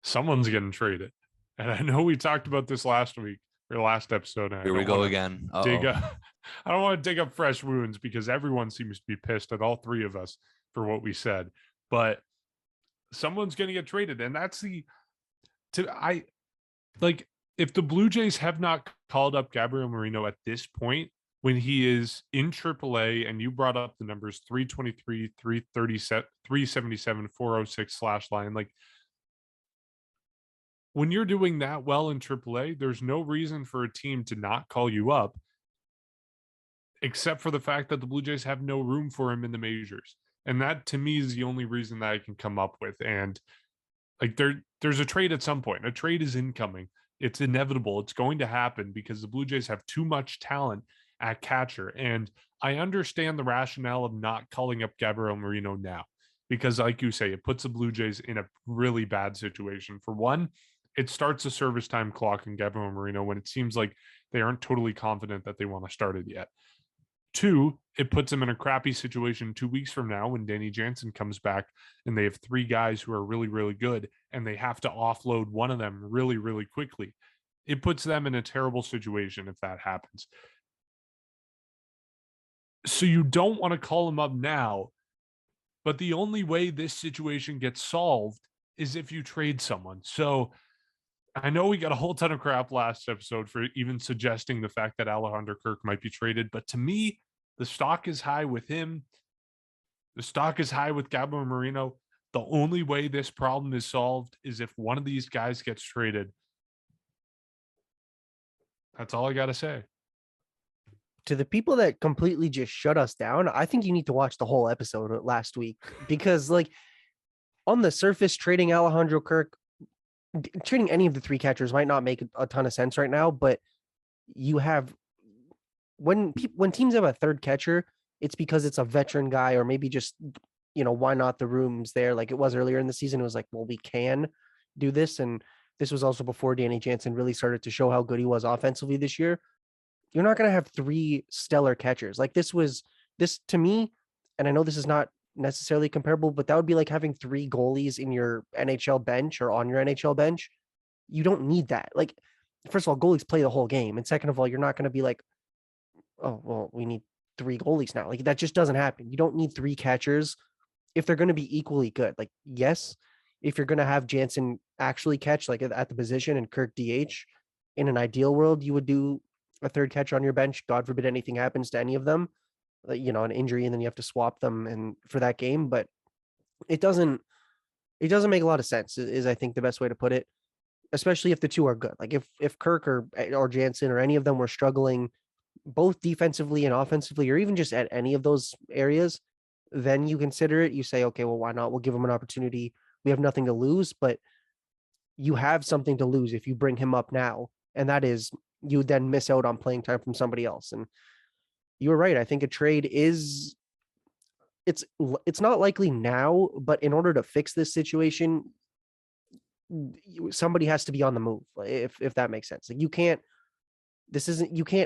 Someone's getting traded. And I know we talked about this last week or last episode. Here we go again. I don't want to dig up fresh wounds, because everyone seems to be pissed at all three of us for what we said. But someone's going to get traded. And that's if the Blue Jays have not called up Gabriel Moreno at this point, when he is in AAA, and you brought up the numbers 323, 337, 377, 406 /line, like when you're doing that well in AAA, there's no reason for a team to not call you up, except for the fact that the Blue Jays have no room for him in the majors. And that, to me, is the only reason that I can come up with. And like there's a trade at some point. A trade is incoming. It's inevitable. It's going to happen, because the Blue Jays have too much talent at catcher. And I understand the rationale of not calling up Gabriel Moreno now, because like you say, it puts the Blue Jays in a really bad situation. For one, it starts a service time clock in Gabriel Moreno when it seems like they aren't totally confident that they want to start it yet. Two, it puts them in a crappy situation 2 weeks from now when Danny Jansen comes back and they have 3 guys who are really, really good, and they have to offload one of them really, really quickly. It puts them in a terrible situation if that happens. So you don't want to call him up now, but the only way this situation gets solved is if you trade someone. So I know we got a whole ton of crap last episode for even suggesting the fact that Alejandro Kirk might be traded, but to me, the stock is high with him. The stock is high with Gabriel Moreno. The only way this problem is solved is if one of these guys gets traded. That's all I got to say. To the people that completely just shut us down, I think you need to watch the whole episode last week, because like on the surface, trading Alejandro Kirk, trading any of the 3 catchers might not make a ton of sense right now, but you have when teams have a third catcher, it's because it's a veteran guy, or maybe just, why not, the room's there like it was earlier in the season. It was like, well, we can do this. And this was also before Danny Jansen really started to show how good he was offensively this year. You're not going to have three stellar catchers. Like this to me, and I know this is not necessarily comparable, but that would be like having three goalies in your NHL bench or on your NHL bench. You don't need that. Like, first of all, goalies play the whole game. And second of all, you're not going to be like, oh, well, we need three goalies now. Like, that just doesn't happen. You don't need three catchers if they're going to be equally good. Like, yes, if you're going to have Jansen actually catch like at the position and Kirk DH, in an ideal world, you would do a third catcher on your bench. God forbid anything happens to any of them, an injury, and then you have to swap them and for that game. But it doesn't make a lot of sense, is I think the best way to put it, especially if the two are good. Like if Kirk or Jansen or any of them were struggling both defensively and offensively, or even just at any of those areas, then you consider it. You say, okay, well, why not? We'll give him an opportunity. We have nothing to lose, but you have something to lose if you bring him up now. And that is you then miss out on playing time from somebody else. And you were right. I think a trade is it's not likely now, but in order to fix this situation, somebody has to be on the move, if that makes sense. Like you can't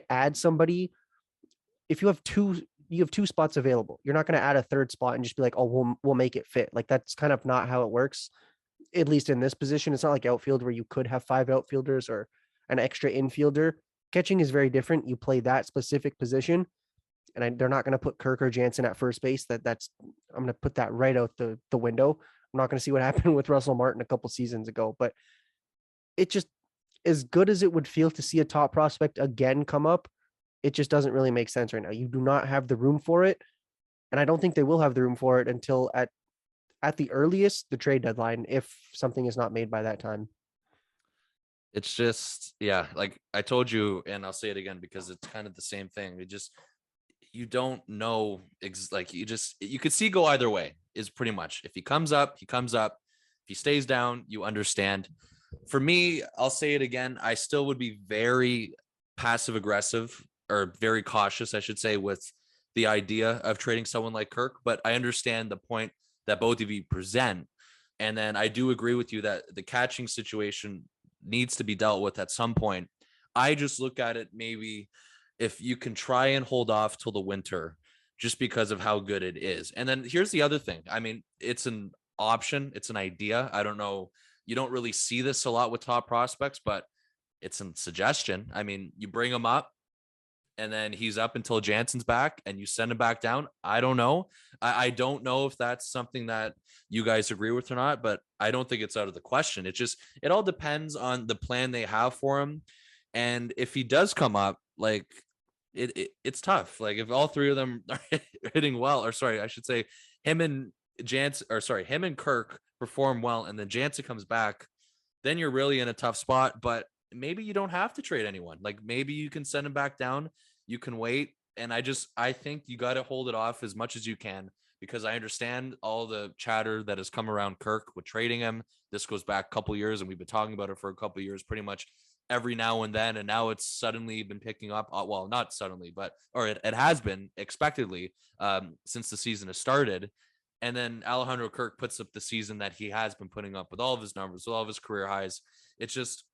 add somebody if you have two spots available. You're not going to add a third spot and just be like, oh, we'll make it fit. Like that's kind of not how it works, at least in this position. It's not like outfield where you could have 5 outfielders or an extra infielder. Catching is very different. You play that specific position, and they're not going to put Kirk or Jansen at first base. I'm going to put that right out the window. I'm not going to see what happened with Russell Martin a couple seasons ago, but it just, as good as it would feel to see a top prospect again come up, it just doesn't really make sense right now. You do not have the room for it, and I don't think they will have the room for it until at the earliest, the trade deadline, if something is not made by that time. It's just, yeah, like I told you, and I'll say it again because it's kind of the same thing. You don't know, you could see go either way, is pretty much. If he comes up, he comes up. If he stays down, you understand. For me, I'll say it again, I still would be very passive aggressive, or very cautious, I should say, with the idea of trading someone like Kirk, but I understand the point that both of you present. And then I do agree with you that the catching situation needs to be dealt with at some point. I just look at it, maybe if you can try and hold off till the winter, just because of how good it is. And then here's the other thing. I mean, it's an option. It's an idea. I don't know. You don't really see this a lot with top prospects, but it's a suggestion. I mean, you bring him up and then he's up until Jansen's back and you send him back down. I don't know. I don't know if that's something that you guys agree with or not, but I don't think it's out of the question. It all depends on the plan they have for him. And if he does come up, like it's tough. Like if all three of them are hitting well, or sorry, I should say him and Kirk perform well and then Jansen comes back, then you're really in a tough spot. But maybe you don't have to trade anyone. Like maybe you can send him back down. You can wait. And I think you got to hold it off as much as you can, because I understand all the chatter that has come around Kirk with trading him. This goes back a couple years, and we've been talking about it for a couple years, pretty much every now and then. And now it's suddenly been picking up. Well, not suddenly, it has been expectedly since the season has started. And then Alejandro Kirk puts up the season that he has been putting up with all of his numbers, with all of his career highs. It's just,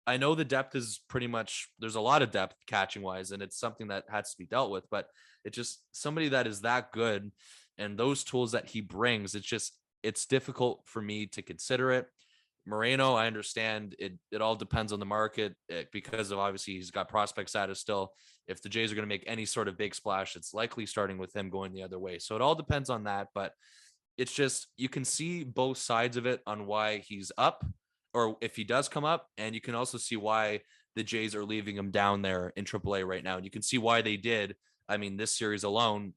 I know the depth is pretty much, there's a lot of depth catching wise, and it's something that has to be dealt with, but it's just somebody that is that good and those tools that he brings, it's difficult for me to consider it. Moreno, I understand it all depends on the market, because of obviously he's got prospect status still. If the Jays are going to make any sort of big splash, it's likely starting with him going the other way. So it all depends on that, but it's just, you can see both sides of it on why he's up, or if he does come up, and you can also see why the Jays are leaving him down there in AAA right now. And you can see why they did. I mean, this series alone,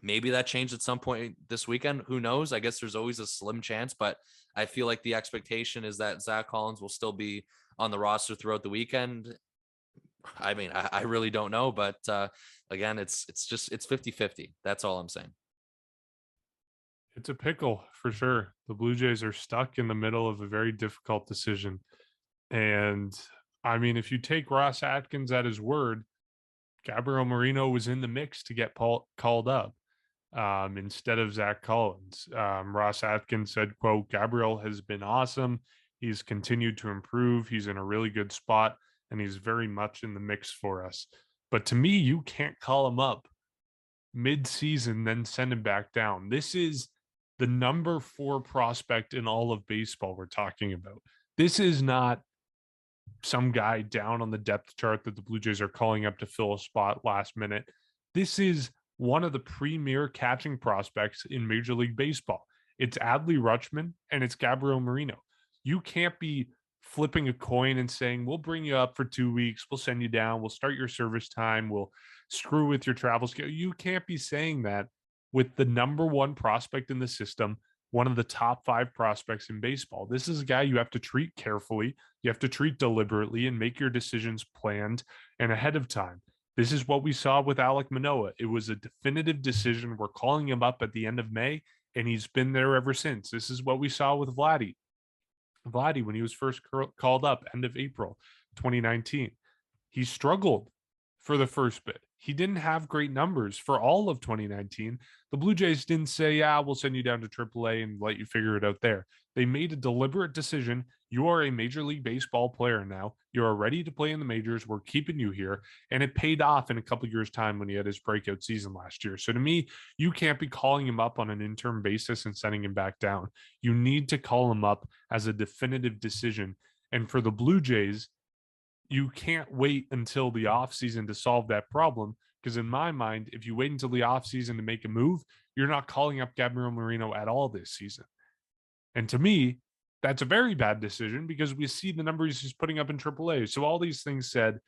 maybe that changed at some point this weekend. Who knows? I guess there's always a slim chance, but I feel like the expectation is that Zach Collins will still be on the roster throughout the weekend. I mean, I really don't know, but again, it's 50-50. That's all I'm saying. It's a pickle for sure. The Blue Jays are stuck in the middle of a very difficult decision. And I mean, if you take Ross Atkins at his word, Gabriel Moreno was in the mix to get called up instead of Zach Collins. Ross Atkins said, quote, "Gabriel has been awesome. He's continued to improve. He's in a really good spot, and he's very much in the mix for us. But to me, you can't call him up mid-season, then send him back down. This is the number 4 prospect in all of baseball we're talking about. This is not some guy down on the depth chart that the Blue Jays are calling up to fill a spot last minute. This is one of the premier catching prospects in Major League Baseball. It's Adley Rutschman and it's Gabriel Moreno. You can't be flipping a coin and saying, we'll bring you up for 2 weeks, we'll send you down, we'll start your service time, we'll screw with your travel schedule. You can't be saying that with the number 1 prospect in the system, one of the top 5 prospects in baseball. This is a guy you have to treat carefully, you have to treat deliberately, and make your decisions planned and ahead of time. This is what we saw with Alek Manoah. It was a definitive decision. We're calling him up at the end of May, and he's been there ever since. This is what we saw with Vladdy, when he was first called up, end of April 2019. He struggled for the first bit. He didn't have great numbers for all of 2019. The Blue Jays didn't say, yeah, we'll send you down to AAA and let you figure it out there. They made a deliberate decision. You are a Major League Baseball player now. You are ready to play in the majors. We're keeping you here. And it paid off in a couple years' time when he had his breakout season last year. So to me, you can't be calling him up on an interim basis and sending him back down. You need to call him up as a definitive decision. And for the Blue Jays, you can't wait until the offseason to solve that problem, because in my mind, if you wait until the offseason to make a move, you're not calling up Gabriel Moreno at all this season. And to me, that's a very bad decision because we see the numbers he's putting up in AAA. So all these things said,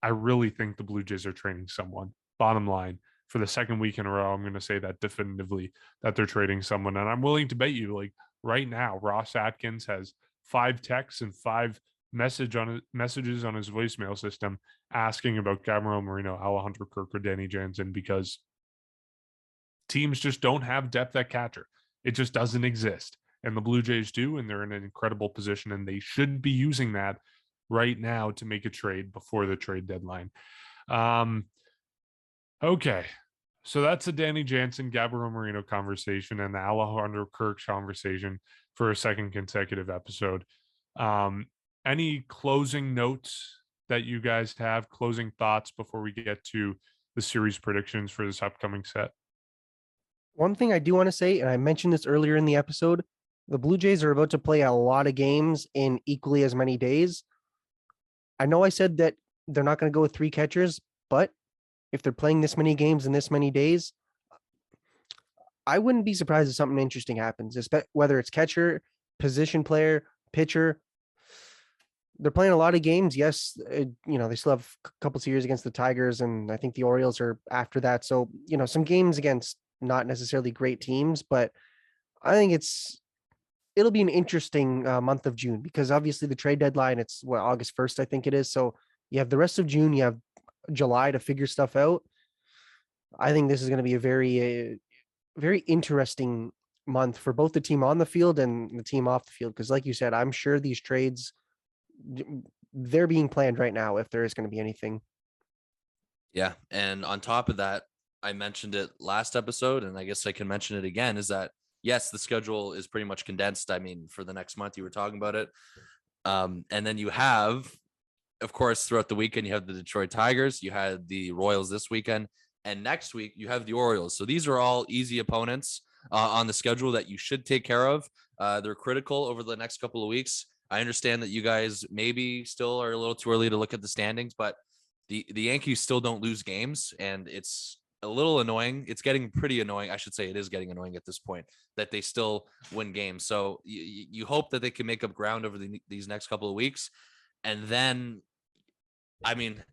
I really think the Blue Jays are trading someone. Bottom line, for the second week in a row, I'm going to say that definitively, that they're trading someone. And I'm willing to bet you, like right now, Ross Atkins has 5 texts and 5 messages on his voicemail system asking about Gabriel Moreno, Alejandro Kirk, or Danny Jansen, because teams just don't have depth at catcher. It just doesn't exist. And the Blue Jays do, and they're in an incredible position, and they should be using that right now to make a trade before the trade deadline. Okay. So that's the Danny Jansen, Gabriel Moreno conversation and the Alejandro Kirk conversation for a second consecutive episode. Any closing notes that you guys have, closing thoughts before we get to the series predictions for this upcoming set? One thing I do want to say, and I mentioned this earlier in the episode, the Blue Jays are about to play a lot of games in equally as many days. I know I said that they're not going to go with 3 catchers, but if they're playing this many games in this many days, I wouldn't be surprised if something interesting happens, whether it's catcher, position player, pitcher. They're playing a lot of games. Yes, they still have a couple series against the Tigers, and I think the Orioles are after that. So, some games against not necessarily great teams, but I think it'll be an interesting month of June, because obviously the trade deadline, it's August 1st, I think it is. So you have the rest of June, you have July to figure stuff out. I think this is going to be a very, very interesting month for both the team on the field and the team off the field. Because like you said, I'm sure these trades, they're being planned right now, if there is going to be anything. Yeah. And on top of that, I mentioned it last episode, and I guess I can mention it again, is that yes, the schedule is pretty much condensed. I mean, for the next month, you were talking about it. And then you have, of course, throughout the weekend, you have the Detroit Tigers, you had the Royals this weekend, and next week you have the Orioles. So these are all easy opponents on the schedule that you should take care of. They're critical over the next couple of weeks. I understand that you guys maybe still are a little too early to look at the standings, but the Yankees still don't lose games, and it's a little annoying. It's getting pretty annoying. I should say it is getting annoying at this point that they still win games. So you hope that they can make up ground over these next couple of weeks. And then, I mean,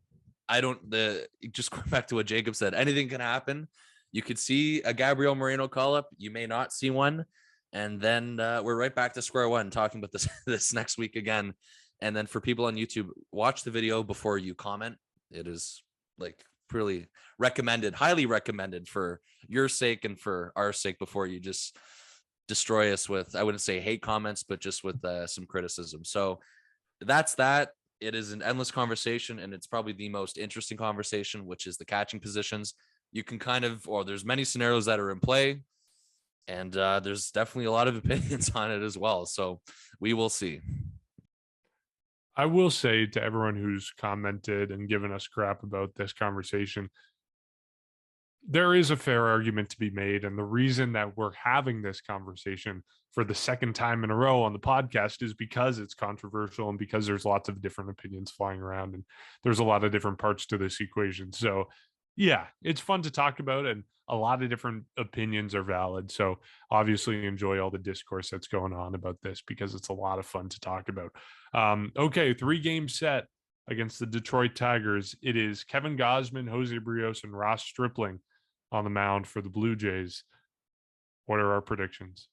just going back to what Jacob said, anything can happen. You could see a Gabriel Moreno call up. You may not see one. And then we're right back to square one talking about this next week again. And then for people on YouTube, watch the video before you comment. It is really recommended, highly recommended for your sake and for our sake, before you just destroy us with, I wouldn't say hate comments, but just with some criticism. So that's that. It is an endless conversation, and it's probably the most interesting conversation, which is the catching positions. You can there's many scenarios that are in play. And there's definitely a lot of opinions on it as well. So we will see. I will say to everyone who's commented and given us crap about this conversation, there is a fair argument to be made. And the reason that we're having this conversation for the second time in a row on the podcast is because it's controversial and because there's lots of different opinions flying around and there's a lot of different parts to this equation. So yeah, it's fun to talk about and a lot of different opinions are valid. So obviously enjoy all the discourse that's going on about this because it's a lot of fun to talk about. Okay, 3-game set against the Detroit Tigers. It is Kevin Gausman, Jose Barrios, and Ross Stripling on the mound for the Blue Jays. What are our predictions?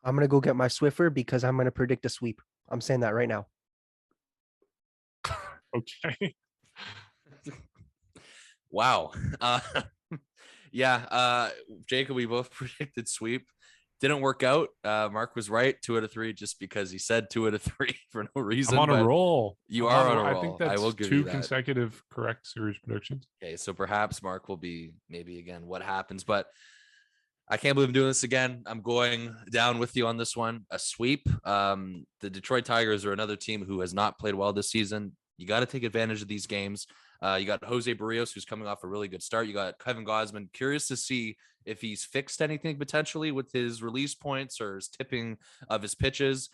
I'm going to go get my Swiffer because I'm going to predict a sweep. I'm saying that right now. Okay. Wow. Jacob, we both predicted sweep. Didn't work out. Mark was right. 2 out of 3, just because he said 2 out of 3 for no reason. I'm on a roll. You are on a roll. I think that's I will give 2 you that. consecutive correct series predictions. Okay, so perhaps Mark will be maybe again what happens, but I can't believe I'm doing this again. I'm going down with you on this one. A sweep. The Detroit Tigers are another team who has not played well this season. You got to take advantage of these games. You got Jose Barrios, who's coming off a really good start. You got Kevin Gausman. Curious to see if he's fixed anything potentially with his release points or his tipping of his pitches.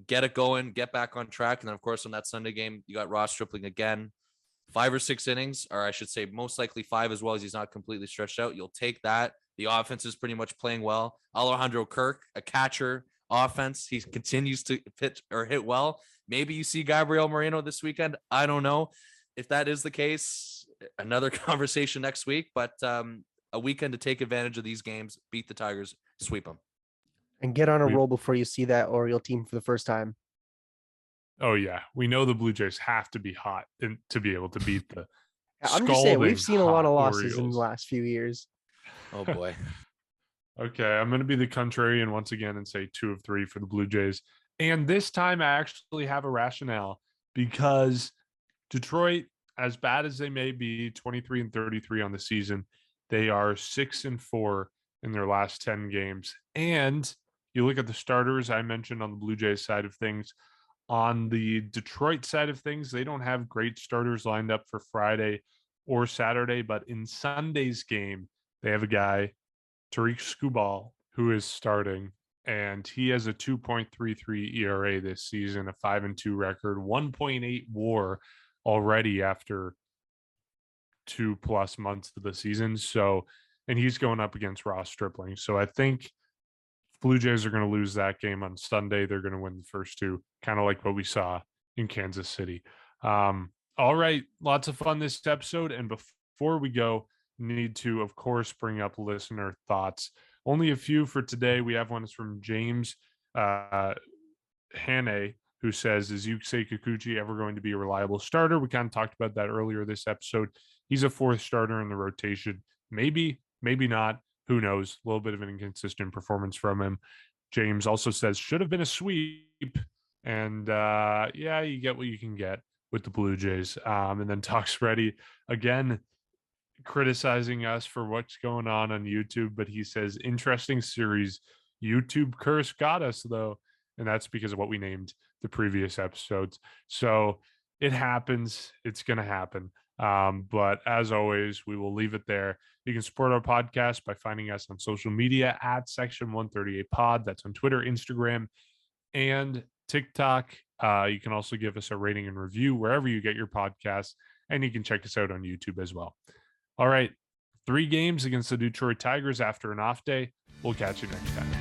Get it going, get back on track. And then, of course, on that Sunday game, you got Ross Stripling again. 5 or 6 innings, or I should say most likely 5 as well, as he's not completely stretched out. You'll take that. The offense is pretty much playing well. Alejandro Kirk, a catcher offense. He continues to pitch or hit well. Maybe you see Gabriel Moreno this weekend. I don't know. If that is the case, another conversation next week, but a weekend to take advantage of these games, beat the Tigers, sweep them. And get on a roll before you see that Oriole team for the first time. Oh, yeah. We know the Blue Jays have to be hot to be able to beat the I'm just saying, we've seen a lot of hot losses in Orioles. the last few years. Oh, boy. Okay, I'm going to be the contrarian once again and say 2 of 3 for the Blue Jays. And this time I actually have a rationale because Detroit, as bad as they may be, 23-33 on the season, they are 6-4 in their last 10 games. And you look at the starters I mentioned on the Blue Jays side of things. On the Detroit side of things, they don't have great starters lined up for Friday or Saturday, but in Sunday's game, they have a guy, Tariq Skubal, who is starting, and he has a 2.33 ERA this season, a 5-2 record, 1.8 WAR already after 2+ months of the season. So, and he's going up against Ross Stripling. So I think Blue Jays are going to lose that game on Sunday. They're going to win the first 2, kind of like what we saw in Kansas City. All right. Lots of fun this episode. And before we go, need to, of course, bring up listener thoughts. Only a few for today. We have one from James Hane, who says, is Yusei Kikuchi ever going to be a reliable starter? We kind of talked about that earlier this episode. He's a 4th starter in the rotation. Maybe, maybe not. Who knows? A little bit of an inconsistent performance from him. James also says, should have been a sweep. And yeah, you get what you can get with the Blue Jays. And then Talks Ready, again, criticizing us for what's going on YouTube. But he says, interesting series. YouTube curse got us, though. And that's because of what we named the previous episodes. So it happens. It's going to happen. But as always, we will leave it there. You can support our podcast by finding us on social media at Section 138 Pod. That's on Twitter, Instagram, and TikTok. You can also give us a rating and review wherever you get your podcasts, and you can check us out on YouTube as well. All right, 3 games against the Detroit Tigers after an off day. We'll catch you next time.